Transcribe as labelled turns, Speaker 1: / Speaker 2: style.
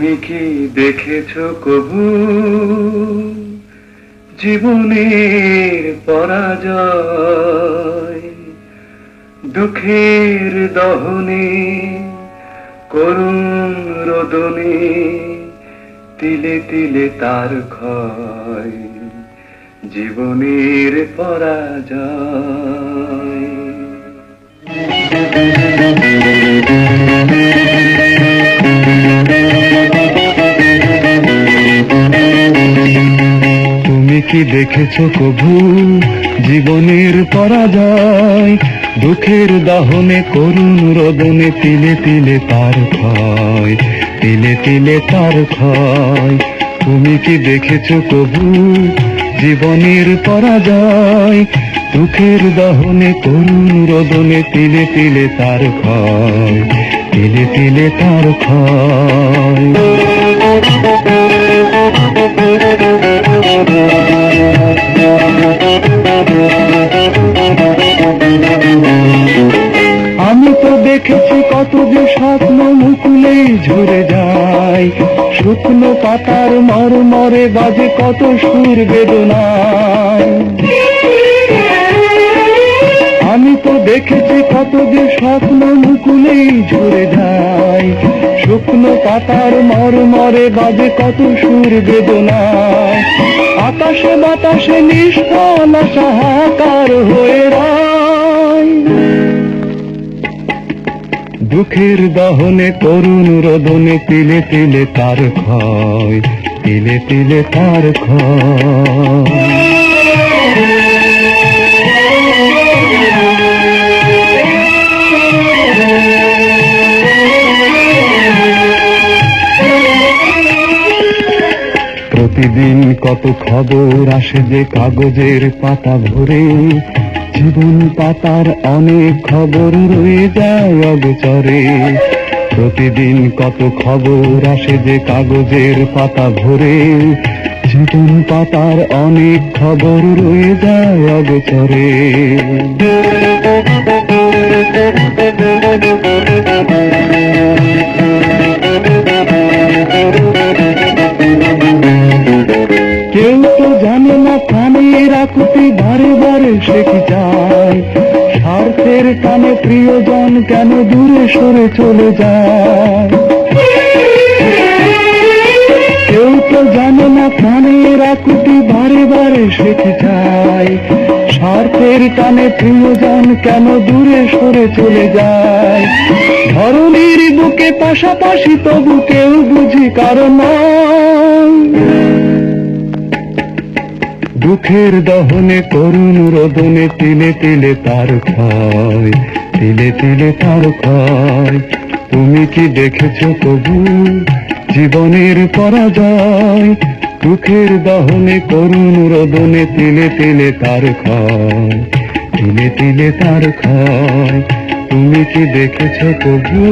Speaker 1: তুমি কি দেখেছো কবু জীবনের পরাজয়? দুঃখের দহনে করুণ রোদনে তিলে তিলে তার ক্ষয়, জীবনের পরাজয়। তুমি কি দেখেছো কবু জীবনের পরাজয়? দুঃখের দাহনে করুণ রোদনে তিলে তিলে তার ক্ষয়, তিলে তিলে তার ক্ষয়। তুমি কি দেখেছো কবু জীবনের পরাজয়? দুঃখের দহনে করুণ রোদনে তিলে তিলে তার ক্ষয়, তিলে তিলে তার ক্ষয়। আমি তো দেখেছি কত যে স্বপ্ন মুকুলেই ঝরে যায়, শুকনো পাতার মরমরে বাজে কত সুর বেদনায়। আমি তো দেখেছি কত যে স্বপ্ন মুকুলেই ঝরে যায়, শুকনো পাতার মরমরে বাজে কত সুর বেদনায়। আকাশে বাতাসে নিষ্ফল হাহাকার হয়ে রয়, দুঃখের দহনে করুণ রোদনে তিলে তিলে তার ক্ষয়, তিলে তিলে তার ক্ষয়। প্রতিদিন কত খবর আসে যে কাগজের পাতা ভরে, জীবন পাতার অনেক খবর রয়ে যায় অগোচরে। প্রতিদিন কত খবর আসে যে কাগজের পাতা ভরে, জীবন পাতার অনেক খবর রয়ে যায় অগোচরে। কেউ তো জানে না প্রাণের আকুতি বারে বারে শেখে যায়, স্বার্থের টানে প্রিয়জন কেন দূরে সরে চলে যায়। কেউ তো জানে না প্রাণের আকুতি বারে বারে শেখে যায়, স্বার্থের টানে প্রিয়জন কেন দূরে সরে চলে যায়। ধরনীর বুকে পাশাপাশি তবু কেউ বুঝি কারণ দুঃখের দহনে করুণ রোদনে তিলে তিলে তার ক্ষয়, তিলে তিলে তার ক্ষয়। তুমি কি দেখেছো কবু জীবনের পরাজয়? দুঃখের দহনে করুণ রোদনে তিলে তিলে তার ক্ষয়, তিলে তিলে তার ক্ষয়। তুমি কি দেখেছো কবু?